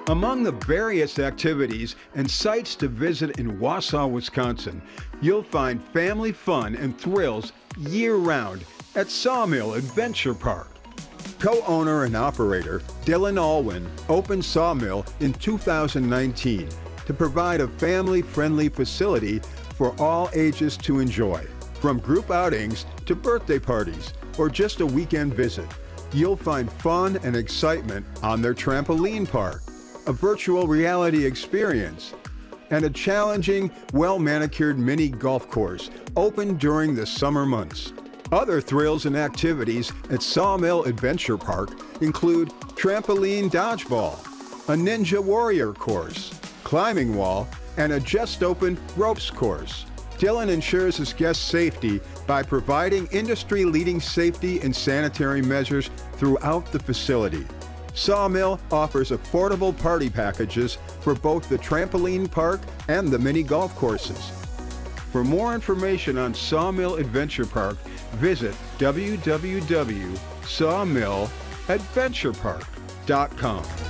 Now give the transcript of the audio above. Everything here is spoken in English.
Among the various activities and sites to visit in Wausau, Wisconsin, you'll find family fun and thrills year-round at Sawmill Adventure Park. Co-owner and operator Dylan Alwyn opened Sawmill in 2019 to provide a family-friendly facility for all ages to enjoy. From group outings to birthday parties or just a weekend visit, you'll find fun and excitement on their trampoline park, a virtual reality experience, and a challenging, well-manicured mini golf course open during the summer months. Other thrills and activities at Sawmill Adventure Park include trampoline dodgeball, a ninja warrior course, climbing wall, and a just-opened ropes course. Dylan ensures his guests' safety by providing industry-leading safety and sanitary measures throughout the facility. Sawmill offers affordable party packages for both the trampoline park and the mini golf courses. For more information on Sawmill Adventure Park, visit www.sawmilladventurepark.com.